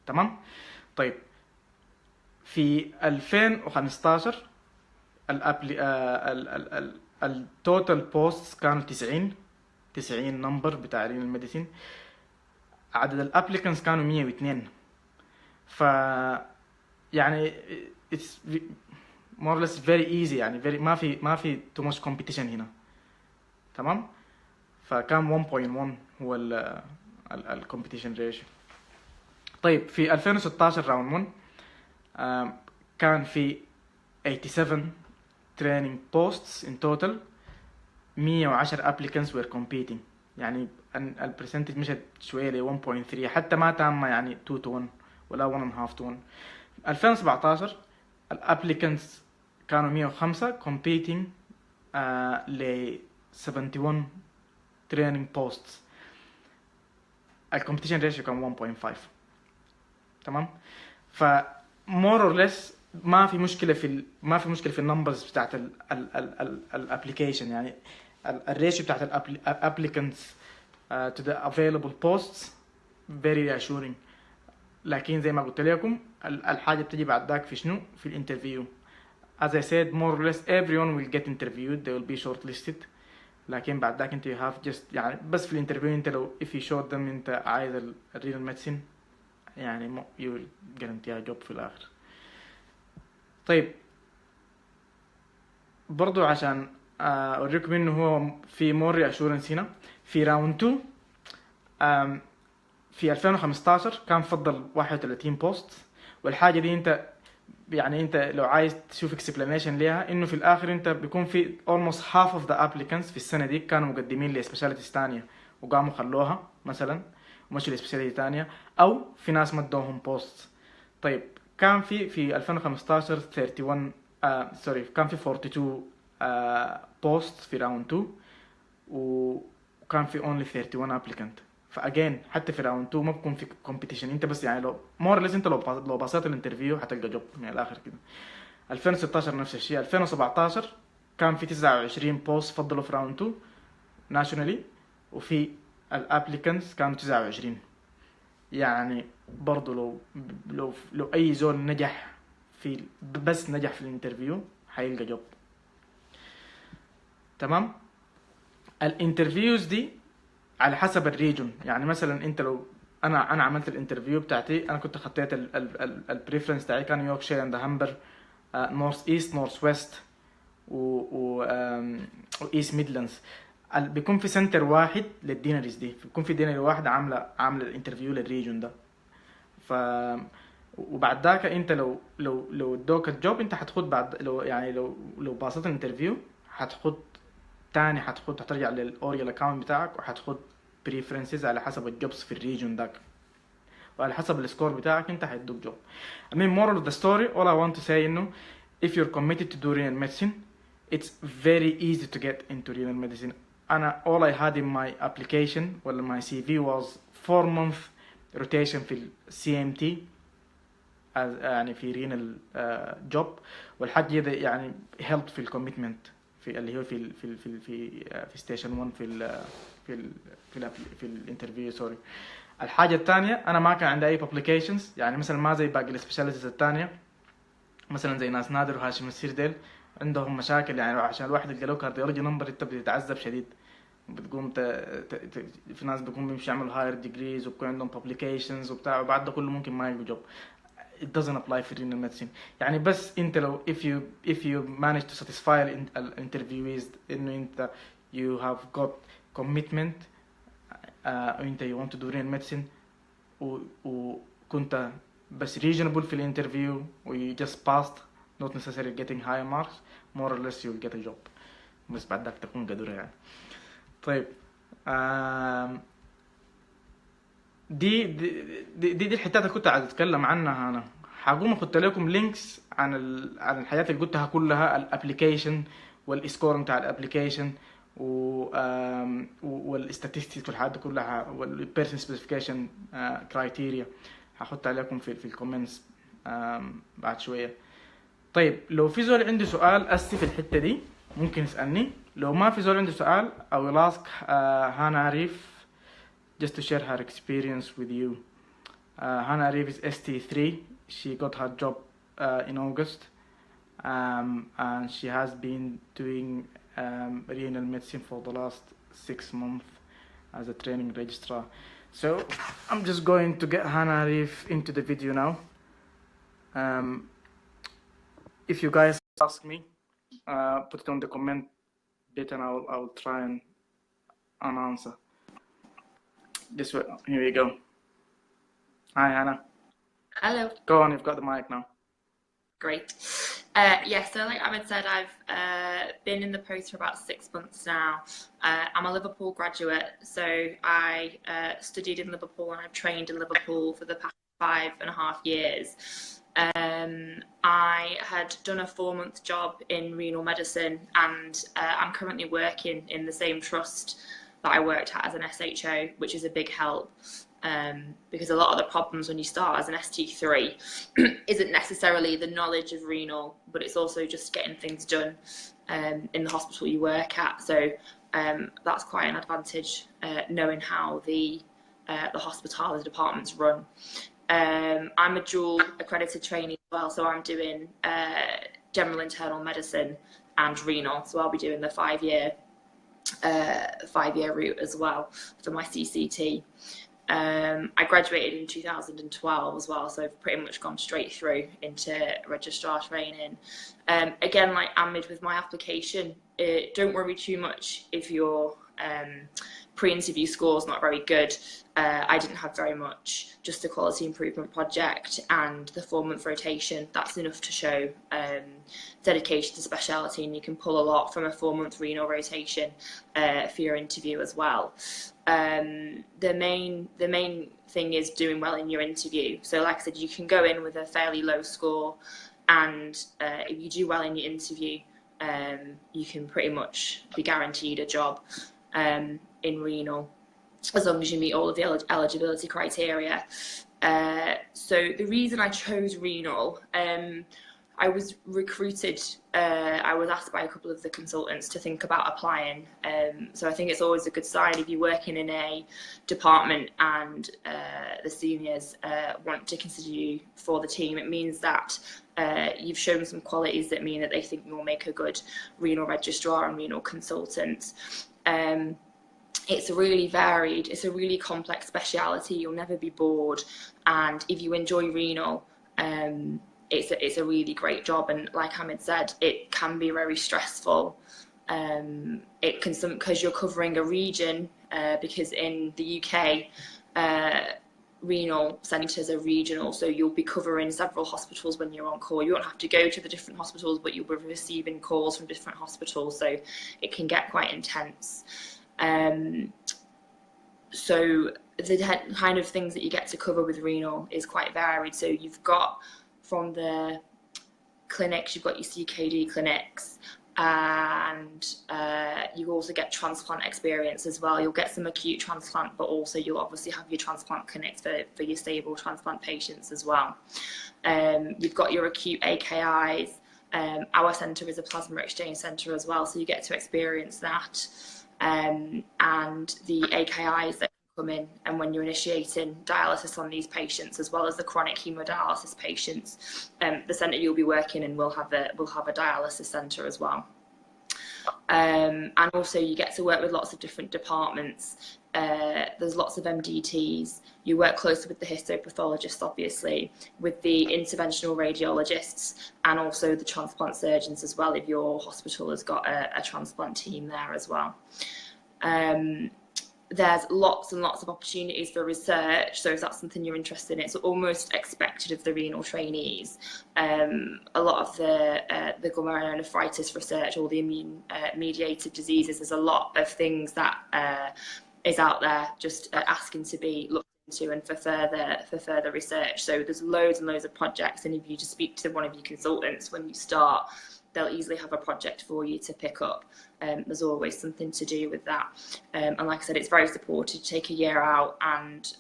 تمام. طيب في 2015 التوتال بوست كانوا 90 نمبر بتاع رينال ميديسين، عدد الابليكانس كانوا 102. ف يعني it's more or less very easy، يعني very ما في too much competition هنا. تمام. فكان 1.1 هو ال competition ratio. طيب في 2016 راوند 1 كان في 87 training posts in total، 110 applicants were competing، يعني البرسنتج مشت شوية ل 1.3، حتى ما تامة يعني 2 to 1 ولا 1.5 to 1. 2017 الابليكانتس كانوا 105 competing ل 71 training posts، الكومبيتيشن ريشيو كان 1.5. تمام. ف more or less ما في مشكلة في النمبرز بتاعت الابليكيشن، يعني الريشيو بتاعت الابليكانتس to the available posts very reassuring. لكن زي ما قلت لكم الحاجة بتجي بعد ذاك في شنو؟ في الانترفيو. as I said more or less everyone will get interviewed، they will be shortlisted. لكن بعد ذاك انت you have just يعني بس في الانترفيو انت لو if you showed them انت عايز الرينال ميديسين يعني you will guarantee a job في الاخر. طيب برضو عشان اوريكم انه هو في more reassurance هنا في راوند 2 في 2015 كان فضل 31 بوست. والحاجة دي انت يعني انت لو عايز تشوف explanation ليها انه في الاخر انت بيكون في almost half of the applicants في السنة دي كانوا مقدمين لسبيشاليتيز تانية وقاموا خلوها مثلا ومشوا لسبيشاليتي تانية، او في ناس مدوهم بوست. طيب كان في 2015 31 كان في 42 بوست في راوند 2 وكان في only 31 applicant. فاجين حتى في راوند 2 ما بكون في كومبيتيشن، انت بس يعني لو مور ليس انت لو بصيت الانترفيو هتلقى جوب من الاخر كده. 2016 نفس الشيء. 2017 كان في 29 بوست فضلوا في راوند 2 ناشونالي وفي الابليكانتس كانوا 29. يعني برضو لو اي زول نجح في الانترفيو هيلقى جوب. تمام. الانترفيوز دي على حسب الريجون، يعني مثلا انت لو انا عملت الانترفيو بتاعتي، انا كنت خطيت البريفرنس بتاعي كان يوركشير اند هامبر، نورث ايست، نورث ويست، وايست ميدلاندز. بيكون في سنتر واحد للدينريز دي، بيكون في دينري واحده عامله الانترفيو للريجون ده. ف وبعد ذاك انت لو ادوك الجوب انت هتاخد بعد لو باصت الانترفيو هترجع للاوريال اكاونت بتاعك وهتاخد بريفرنسز على حسب الجوبس في الريجون داك، وعلى حسب السكور بتاعك انت هيدوك جوب. I mean moral of the story all I want to say انه if you're committed to do renal medicine it's very easy to get into renal medicine. انا all I had in my application ولا my CV was 4 month rotation في ال CMT يعني في renal job، والحاجة ده يعني helped في الكوميتمنت في اللي هو في ستيشن 1 في الانترفيو. سوري. الحاجه الثانيه انا ما كان عندي اي publications، يعني مثلا ما زي باقي السبيشاليتيز الثانيه، مثلا زي ناس نادر وهاشم السيرديل عندهم مشاكل، يعني عشان الواحد يلقى له كارديولوجي نمبر انت بتتعذب شديد، بتقوم في ناس بيكون بيمشي يعملوا هاير ديجريز وبكون عندهم publications وبتاع، وبعد ده كله ممكن ما يلقوا جوب. it doesn't apply for renal medicine. يعني بس انت لو if you manage to satisfy الانترفيويز انه انت you have got commitment وانت you want to do renal medicine وكنت بس reasonable في الانترفيو و you just passed, not necessarily getting high marks, more or less you'll get a job. بس بعدك تكون قدر يعني. طيب دي الحتات اللي كنت عايز اتكلم عنها. انا هقوم احط لكم لينكس عن الحاجات اللي قلتها كلها، الابلكيشن والسكور بتاع الابلكيشن والاستاتستيكس والحاجات دي كلها والبيرسون سبيسيفيكيشن كرايتيريا هحط عليكم في الكومنتس بعد شويه. طيب لو في زول عنده سؤال اسي في الحته دي ممكن يسالني، لو ما في زول عنده سؤال I will ask Hannah Arif just to share her experience with you. Hannah Arif is ST3. She got her job in August, and she has been doing renal medicine for the last 6 months as a training registrar. So I'm just going to get Hannah Arif into the video now. If you guys ask me, put it on the comment bit and I'll try and answer. This way, here we go. Hi Hannah. Hello. Go on, you've got the mic now. Great. Yeah, so like Ahmed said, I've been in the post for about 6 months now. I'm a Liverpool graduate, so I studied in Liverpool and I've trained in Liverpool for the past 5.5 years. I had done a 4-month job in renal medicine, and I'm currently working in the same trust that I worked at as an SHO, which is a big help. Because a lot of the problems when you start as an ST3 isn't necessarily the knowledge of renal, but it's also just getting things done in the hospital you work at. So that's quite an advantage, knowing how the hospitality departments run. I'm a dual accredited trainee as well, so I'm doing general internal medicine and renal, so I'll be doing the 5-year route as well for my CCT. I graduated in 2012 as well, so I've pretty much gone straight through into registrar training. Again, like Ahmed with my application, don't worry too much if your pre-interview score's not very good. I didn't have very much, just a quality improvement project and the 4-month rotation. That's enough to show dedication to speciality, and you can pull a lot from a 4-month renal rotation for your interview as well. The main thing is doing well in your interview. So like I said, you can go in with a fairly low score, and if you do well in your interview, you can pretty much be guaranteed a job in renal, as long as you meet all of the eligibility criteria. So the reason I chose renal, I was recruited, I was asked by a couple of the consultants to think about applying. So I think it's always a good sign if you're working in a department and the seniors want to consider you for the team. It means that you've shown some qualities that mean that they think you'll make a good renal registrar and renal consultant. It's really varied, it's a really complex speciality, you'll never be bored, and if you enjoy renal, it's a really great job. And like Ahmed said, it can be very stressful. It can, because you're covering a region, because in the UK renal centres are regional, so you'll be covering several hospitals when you're on call. You won't have to go to the different hospitals, but you'll be receiving calls from different hospitals, so it can get quite intense. So the kind of things that you get to cover with renal is quite varied. So you've got, from the clinics, you've got your CKD clinics, and you also get transplant experience as well. You'll get some acute transplant, but also you'll obviously have your transplant clinics for your stable transplant patients as well. You've got your acute AKIs. Our centre is a plasma exchange centre as well, so you get to experience that. And the AKIs that come in, and when you're initiating dialysis on these patients, as well as the chronic hemodialysis patients, the centre you'll be working in will have a dialysis centre as well. And also you get to work with lots of different departments. There's lots of MDTs. You work closely with the histopathologists, obviously, with the interventional radiologists, and also the transplant surgeons as well, if your hospital has got a transplant team there as well. There's lots and lots of opportunities for research, so if that's something you're interested in, it's almost expected of the renal trainees. A lot of the glomerulonephritis research, all the immune mediated diseases, there's a lot of things that is out there just asking to be looked into and for further research. So there's loads and loads of projects, and if you just speak to one of your consultants when you start, they'll easily have a project for you to pick up. There's always something to do with that. And like I said, it's very supported. Take a year out and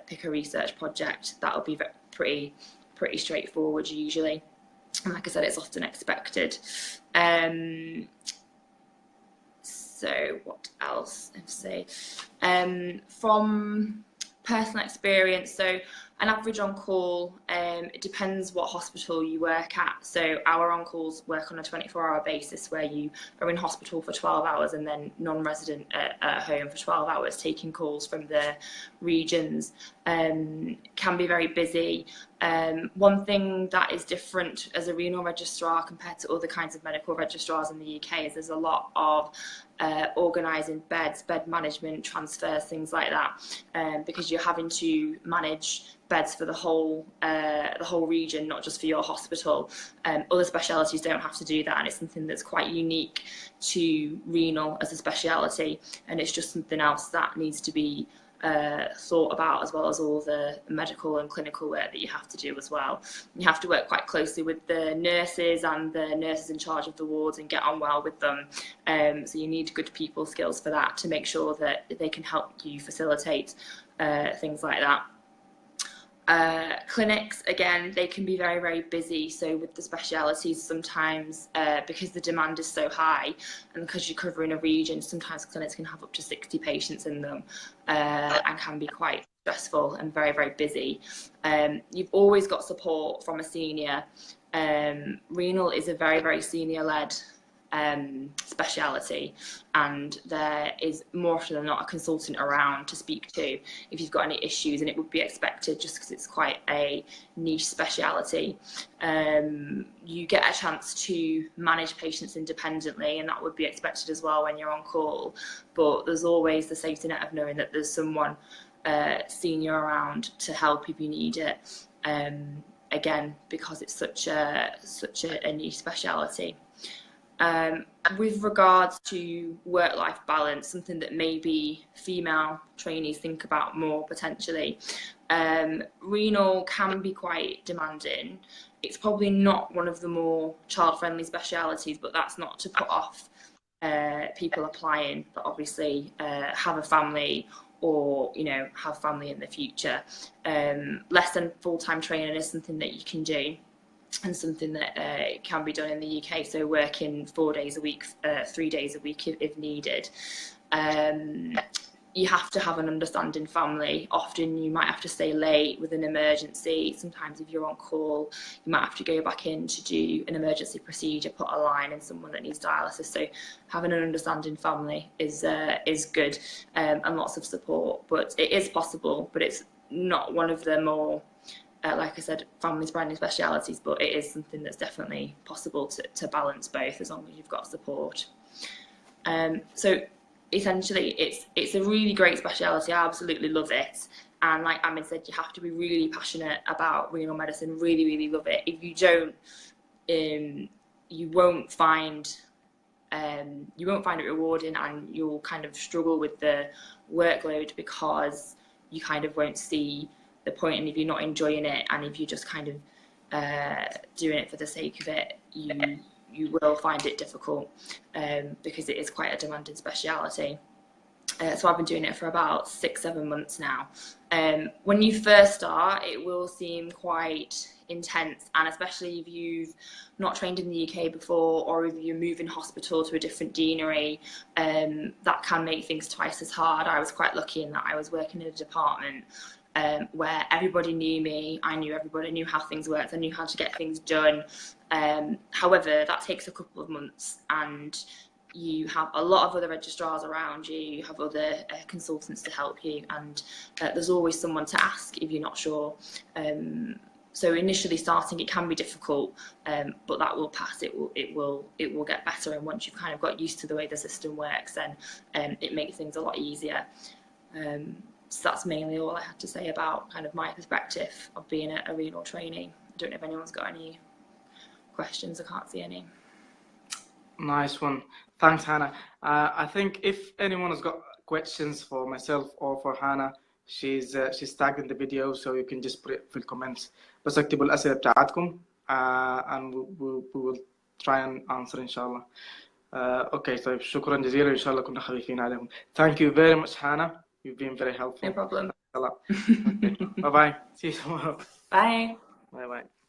pick a research project. That'll be pretty straightforward usually. And like I said, it's often expected. So what else to say? From personal experience, so an average on-call, it depends what hospital you work at. So our on-calls work on a 24-hour basis, where you are in hospital for 12 hours and then non-resident at home for 12 hours, taking calls from the regions. Can be very busy. One thing that is different as a renal registrar compared to other kinds of medical registrars in the UK is there's a lot of organising beds, bed management, transfers, things like that, because you're having to manage beds for the whole region, not just for your hospital. Other specialities don't have to do that, and it's something that's quite unique to renal as a speciality, and it's just something else that needs to be thought about, as well as all the medical and clinical work that you have to do as well. You have to work quite closely with the nurses and the nurses in charge of the wards and get on well with them. So you need good people skills for that, to make sure that they can help you facilitate things like that. Clinics, again, they can be very busy. So with the specialities, sometimes because the demand is so high and because you're covering a region, sometimes clinics can have up to 60 patients in them, and can be quite stressful and very busy. You've always got support from a senior. Renal is a very senior led speciality, and there is more often than not a consultant around to speak to if you've got any issues, and it would be expected just because it's quite a niche speciality. You get a chance to manage patients independently, and that would be expected as well when you're on call, but there's always the safety net of knowing that there's someone senior around to help if you need it, again, because it's such a niche speciality. With regards to work-life balance, something that maybe female trainees think about more potentially, renal can be quite demanding. It's probably not one of the more child-friendly specialities, but that's not to put off people applying that obviously have a family, or have family in the future. Less than full-time training is something that you can do, and something that can be done in the UK, so working 4 days a week, 3 days a week if needed. You have to have an understanding family. Often you might have to stay late with an emergency. Sometimes if you're on call, you might have to go back in to do an emergency procedure, put a line in someone that needs dialysis. So having an understanding family is good, and lots of support. But it is possible, but it's not one of the more like I said, family-friendly specialities, but it is something that's definitely possible to balance both, as long as you've got support. So essentially, it's a really great speciality. I absolutely love it. And like Amin said, you have to be really passionate about renal medicine, really love it. If you don't, you won't find it rewarding, and you'll kind of struggle with the workload, because you kind of won't see the point, and if you're not enjoying it, and if you're just kind of doing it for the sake of it, you will find it difficult, because it is quite a demanding speciality. So I've been doing it for about 6-7 months now. When you first start, it will seem quite intense, and especially if you've not trained in the UK before, or if you're moving hospital to a different deanery, that can make things twice as hard. I was quite lucky in that I was working in a department where everybody knew me, I knew everybody, I knew how things worked, I knew how to get things done. However, that takes a couple of months, and you have a lot of other registrars around you, you have other consultants to help you, and there's always someone to ask if you're not sure. So initially starting, it can be difficult, but that will pass. It will get better, and once you've kind of got used to the way the system works, then it makes things a lot easier. So that's mainly all I had to say about kind of my perspective of being a renal trainee. I don't know if anyone's got any questions. I can't see any. Nice one. Thanks, Hannah. I think if anyone has got questions for myself or for Hannah, she's tagged in the video, so you can just put it في الكومنتس. بس اكتبوا الأسئلة بتاعتكم and we will try and answer إن شاء الله. Okay, طيب شكرا جزيلا، إن شاء الله كنا خفيفين عليهم. Thank you very much, Hannah. You've been very helpful. No problem. Thanks a lot. Okay. Bye bye. See you tomorrow. Bye. Bye bye.